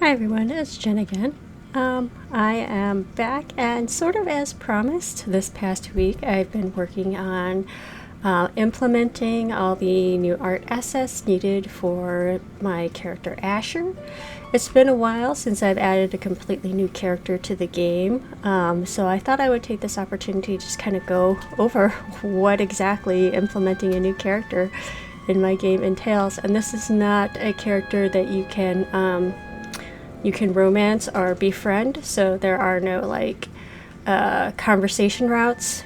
Hi everyone, it's Jen again. I am back, and sort of as promised, this past week I've been working on implementing all the new art assets needed for my character Asher. It's been a while since I've added a completely new character to the game, so I thought I would take this opportunity to just kind of go over what exactly implementing a new character in my game entails. And this is not a character that you can romance or befriend, so there are no conversation routes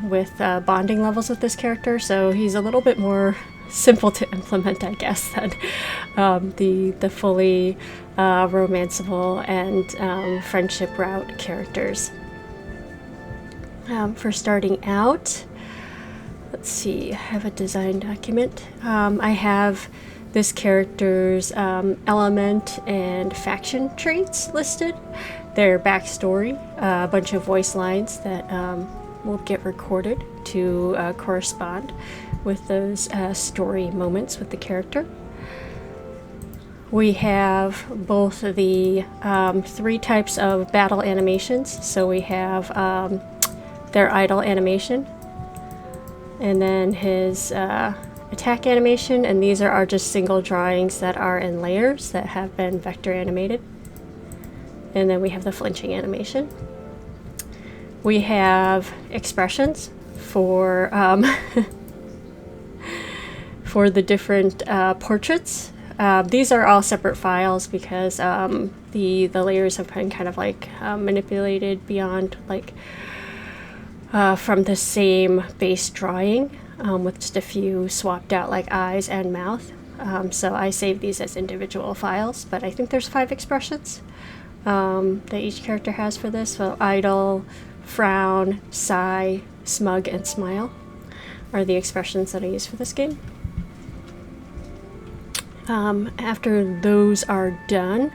with bonding levels with this character, so he's a little bit more simple to implement, I guess, than the fully romanceable and friendship route characters. For starting out, let's see, I have a design document. I have this character's element and faction traits listed, their backstory, a bunch of voice lines that will get recorded to correspond with those story moments with the character. We have both the three types of battle animations. So we have their idle animation, and then his attack animation, and these are just single drawings that are in layers that have been vector animated. And then we have the flinching animation. We have expressions for for the different portraits. These are all separate files because the layers have been kind of manipulated beyond from the same base drawing, with just a few swapped out eyes and mouth. So I save these as individual files, but I think there's 5 expressions that each character has for this. So idle, frown, sigh, smug, and smile are the expressions that I use for this game. After those are done,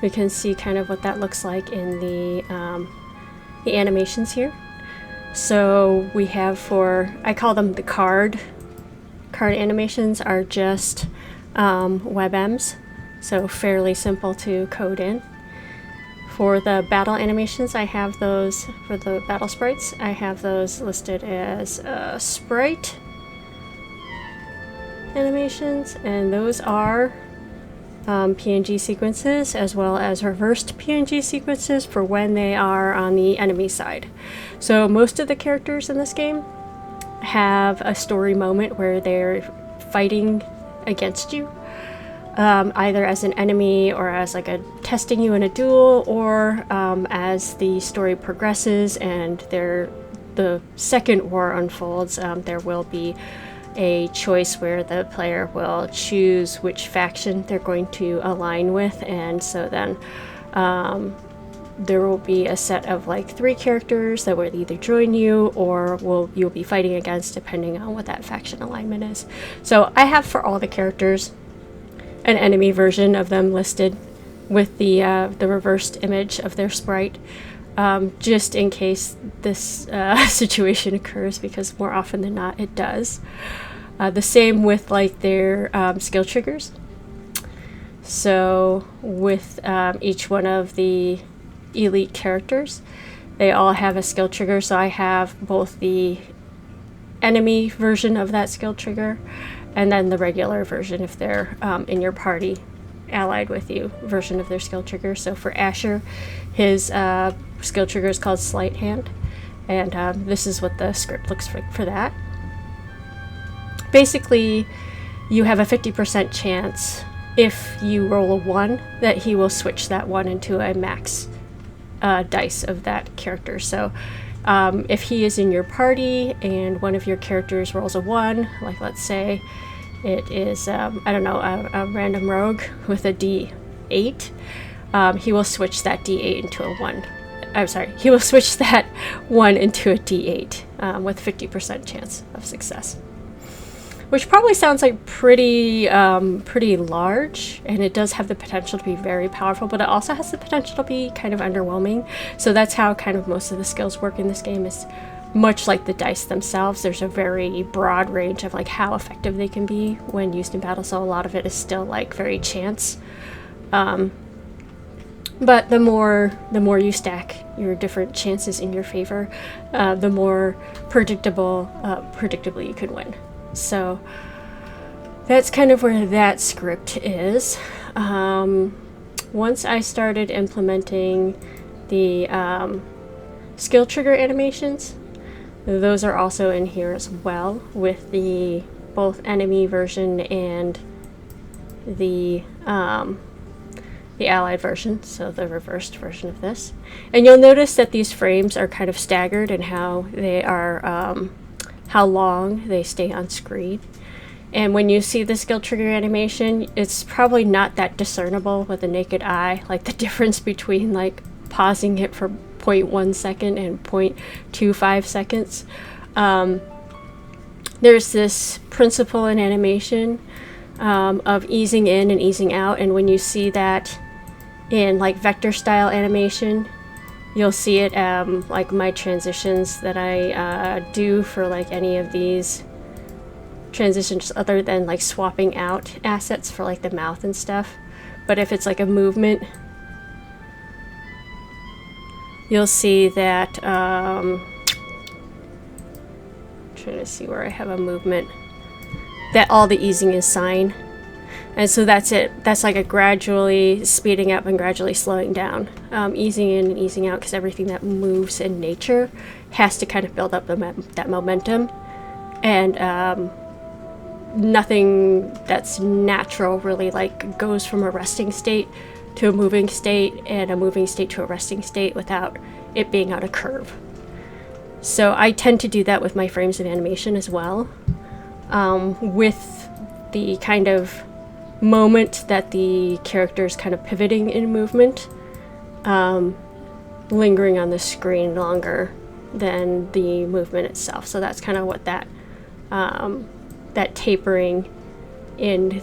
we can see kind of what that looks like in the animations here. So we have I call them the card animations, are just WebMs, so fairly simple to code in. For the battle animations, I have those, for the battle sprites, I have those listed as sprite animations, and those are PNG sequences as well as reversed PNG sequences for when they are on the enemy side. So most of the characters in this game have a story moment where they're fighting against you, either as an enemy or as testing you in a duel, or as the story progresses and the second war unfolds, there will be a choice where the player will choose which faction they're going to align with, and so then there will be a set of 3 characters that will either join you or you'll be fighting against, depending on what that faction alignment is. So I have for all the characters an enemy version of them listed with the reversed image of their sprite, just in case this situation occurs, because more often than not it does. The same with their skill triggers. So with each one of the elite characters, they all have a skill trigger. So I have both the enemy version of that skill trigger and then the regular version, if they're in your party allied with you, version of their skill trigger. So for Asher, his skill trigger is called Sleight Hand, and this is what the script looks like for that. Basically, you have a 50% chance, if you roll a 1, that he will switch that 1 into a max dice of that character. So if he is in your party and one of your characters rolls a 1, let's say it is a random rogue with a D8, he will switch that D8 into a 1. I'm sorry, he will switch that 1 into a D8 with 50% chance of success. Which probably sounds like pretty large, and it does have the potential to be very powerful, but it also has the potential to be kind of underwhelming. So that's how kind of most of the skills work in this game, is much like the dice themselves. There's a very broad range of how effective they can be when used in battle, so a lot of it is still very chance. But the more you stack your different chances in your favor, the more predictably you can win. So that's kind of where that script is. Once I started implementing the skill trigger animations, those are also in here as well, with the both enemy version and the allied version, so the reversed version of this. And you'll notice that these frames are kind of staggered in how they are, how long they stay on screen. And when you see the skill trigger animation, it's probably not that discernible with the naked eye, like the difference between like pausing it for 0.1 second and 0.25 seconds. There's this principle in animation of easing in and easing out, and when you see that in like vector style animation, you'll see it like my transitions that I do for like any of these transitions other than like swapping out assets for like the mouth and stuff. But if it's like a movement, you'll see that trying to see where I have a movement, that all the easing is sine. And so that's it. That's like a gradually speeding up and gradually slowing down. Easing in and easing out, because everything that moves in nature has to kind of build up that momentum. And nothing that's natural really like goes from a resting state to a moving state and a moving state to a resting state without it being on a curve. So I tend to do that with my frames of animation as well. With the kind of moment that the character is kind of pivoting in movement, lingering on the screen longer than the movement itself. So that's kind of what that that tapering in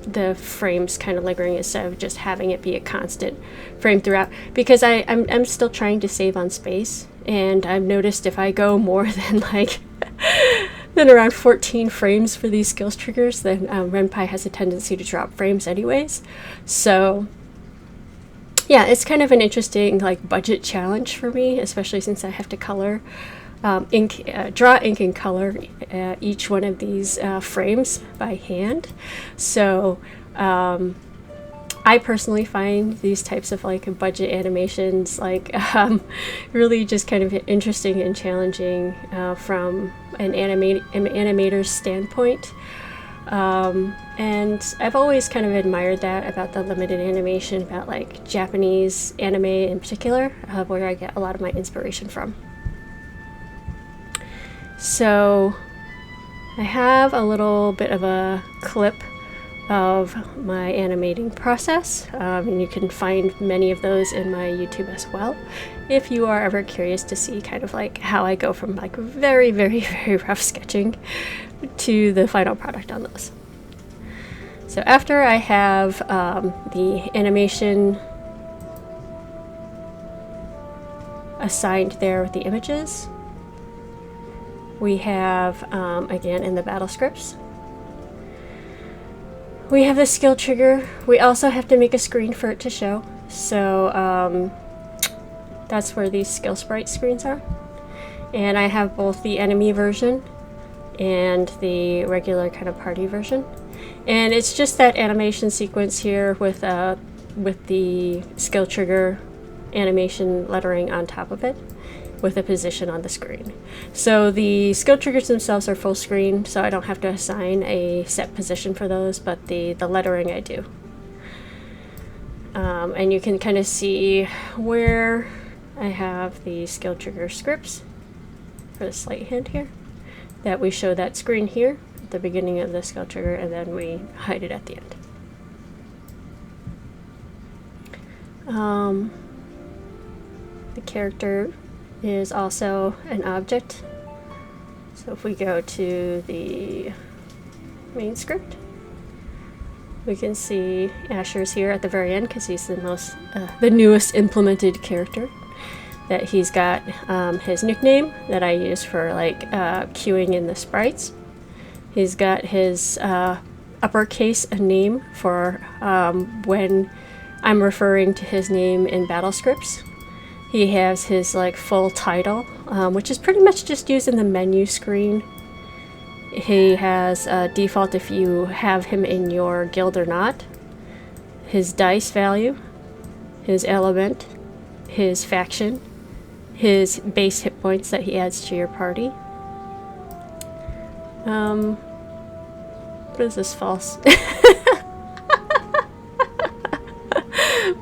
the frames kind of lingering instead of just having it be a constant frame throughout, because I'm still trying to save on space, and I've noticed if I go more than like than around 14 frames for these skills triggers, then RenPy has a tendency to drop frames anyways. So yeah, it's kind of an interesting like budget challenge for me, especially since I have to color draw ink and color each one of these frames by hand. So I personally find these types of like budget animations like really just kind of interesting and challenging from an animator's standpoint. And I've always kind of admired that about the limited animation, about like Japanese anime in particular, where I get a lot of my inspiration from. So I have a little bit of a clip of my animating process, and you can find many of those in my YouTube as well, if you are ever curious to see kind of like how I go from like very, very, very rough sketching to the final product on those. So after I have the animation assigned there with the images, we have, again in the battle scripts, we have the skill trigger. We also have to make a screen for it to show. So that's where these skill sprite screens are. And I have both the enemy version and the regular kind of party version. And it's just that animation sequence here with the skill trigger animation lettering on top of it, with a position on the screen. So the skill triggers themselves are full screen, so I don't have to assign a set position for those, but the lettering I do. And you can kind of see where I have the skill trigger scripts for the sleight hand here, that we show that screen here at the beginning of the skill trigger, and then we hide it at the end. The character is also an object. So if we go to the main script, we can see Asher's here at the very end because he's the newest implemented character. That he's got his nickname that I use for like queuing in the sprites. He's got his uppercase name for when I'm referring to his name in battle scripts. He has his like full title, which is pretty much just used in the menu screen. He has default if you have him in your guild or not, his dice value, his element, his faction, his base hit points that he adds to your party. What is this false?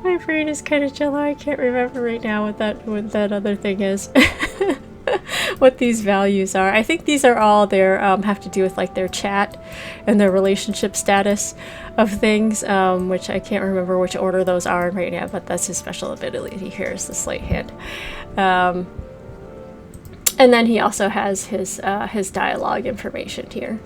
My brain is kind of jello. I can't remember right now what that other thing is. What these values are. I think these are all their have to do with like their chat and their relationship status of things, which I can't remember which order those are in right now, but that's his special ability here is the sleight hand. And then he also has his dialogue information here.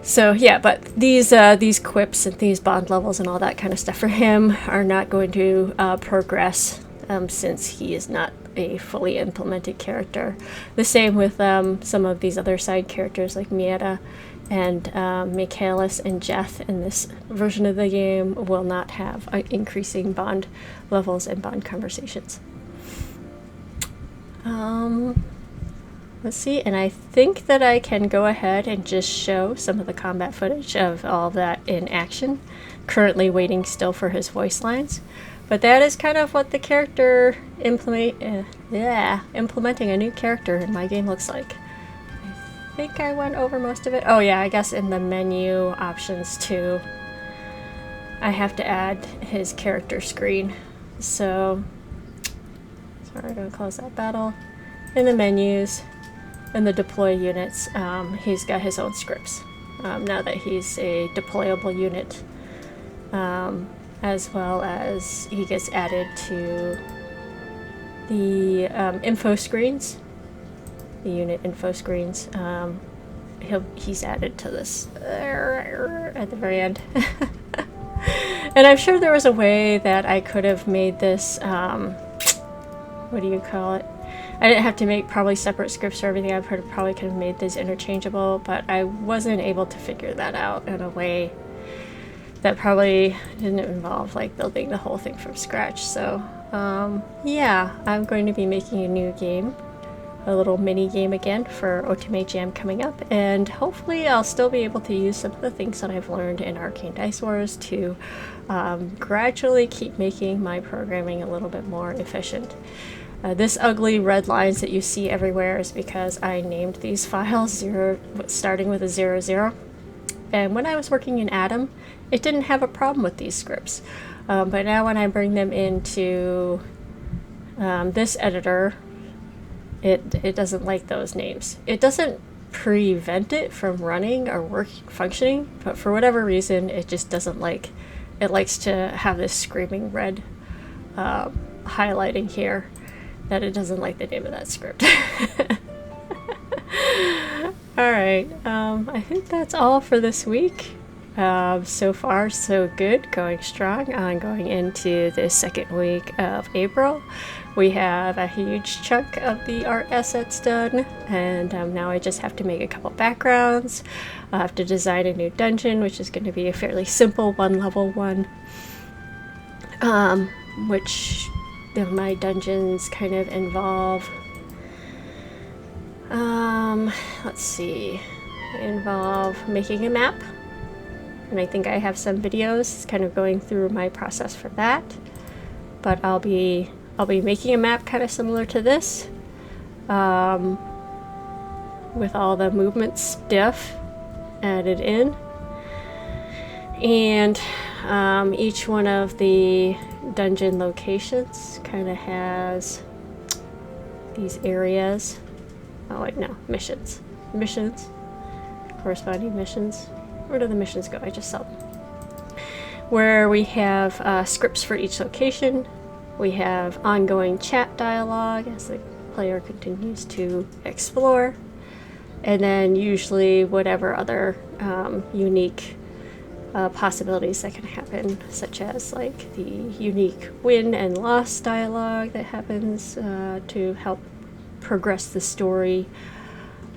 So yeah, but these quips and these bond levels and all that kind of stuff for him are not going to progress since he is not a fully implemented character. The same with some of these other side characters like Mieta and Michaelis and Jeth in this version of the game will not have increasing bond levels and bond conversations. Let's see, and I think that I can go ahead and just show some of the combat footage of all of that in action. Currently waiting still for his voice lines. But that is kind of what the character implementing a new character in my game looks like. I think I went over most of it. Oh yeah, I guess in the menu options too, I have to add his character screen. So, sorry, I'm gonna close that battle. In the menus, in the deploy units, he's got his own scripts. Now that he's a deployable unit. As well as he gets added to the info screens, the unit info screens. He's added to this at the very end. And I'm sure there was a way that I could have made this, what do you call it? I didn't have to make probably separate scripts for everything. I probably could have made this interchangeable, but I wasn't able to figure that out in a way that probably didn't involve like building the whole thing from scratch. So yeah, I'm going to be making a new game, a little mini game again for Otome Jam coming up, and hopefully I'll still be able to use some of the things that I've learned in Arcane Dice Wars to gradually keep making my programming a little bit more efficient. This ugly red lines that you see everywhere is because I named these files starting with a 00. And when I was working in Atom, it didn't have a problem with these scripts. But now when I bring them into this editor, it doesn't like those names. It doesn't prevent it from running or functioning, but for whatever reason, it just doesn't like. It likes to have this screaming red highlighting here that it doesn't like the name of that script. Alright, I think that's all for this week. So far, so good, going strong on going into the second week of April. We have a huge chunk of the art assets done, and now I just have to make a couple backgrounds. I have to design a new dungeon, which is going to be a fairly simple one-level one, which my dungeons kind of involve. Let's see, involve making a map, and I think I have some videos kind of going through my process for that, but I'll be making a map kind of similar to this, with all the movement stuff added in, and each one of the dungeon locations kind of has these areas. Oh wait, no, missions, corresponding missions. Where do the missions go? I just saw them. Where we have scripts for each location. We have ongoing chat dialogue as the player continues to explore, and then usually whatever other unique possibilities that can happen, such as like the unique win and loss dialogue that happens to help progress the story.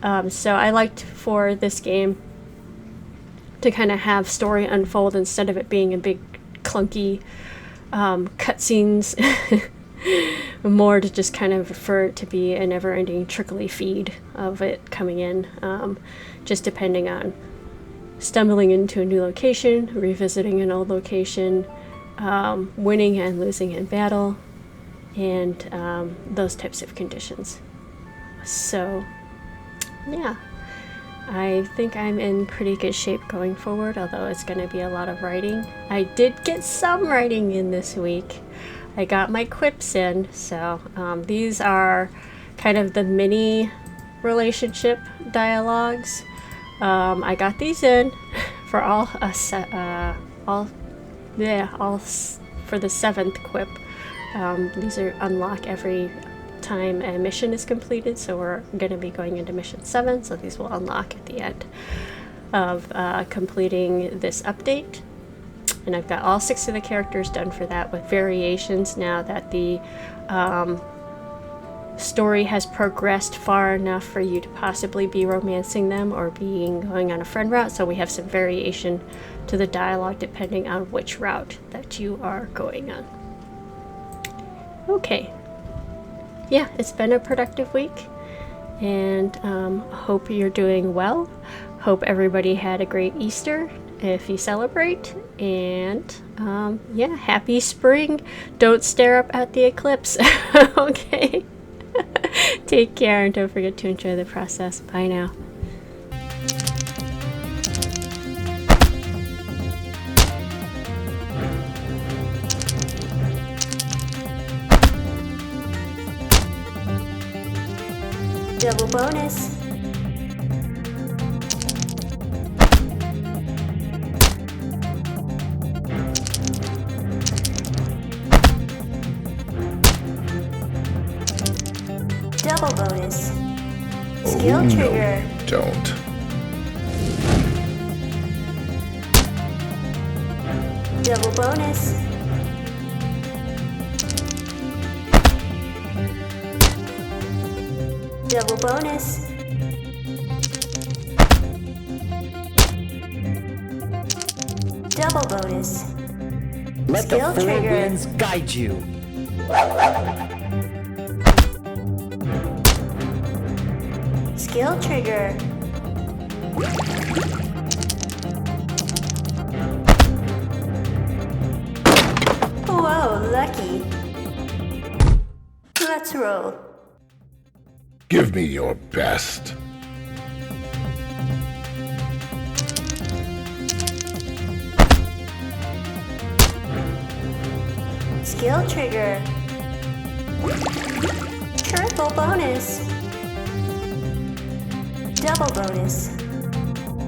So I liked for this game to kind of have story unfold instead of it being a big clunky cutscenes. More to just kind of for it to be a never-ending trickly feed of it coming in, just depending on stumbling into a new location, revisiting an old location, winning and losing in battle, and those types of conditions. So yeah, I think I'm in pretty good shape going forward, although it's going to be a lot of writing. I did get some writing in this week. I got my quips in, so these are kind of the mini relationship dialogues. I got these in for all for the 7th quip. These are unlock every time a mission is completed, so we're going to be going into mission 7, so these will unlock at the end of completing this update. And I've got all 6 of the characters done for that, with variations now that the story has progressed far enough for you to possibly be romancing them or going on a friend route. So we have some variation to the dialogue depending on which route that you are going on. Okay. Yeah, it's been a productive week, and hope you're doing well. Hope everybody had a great Easter if you celebrate, and yeah, happy spring. Don't stare up at the eclipse. Okay. Take care, and don't forget to enjoy the process. Bye now. Double bonus. Double bonus. Skill trigger. No, don't. Double bonus. Double bonus. Double bonus. Let Skill the 4 trigger. winds guide you. Skill trigger. Whoa, lucky. Let's roll. Give me your best. Skill trigger. Triple bonus. Double bonus.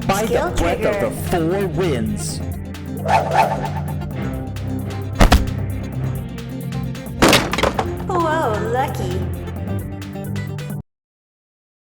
By Skill the breath trigger. of the 4 winds. Whoa, lucky.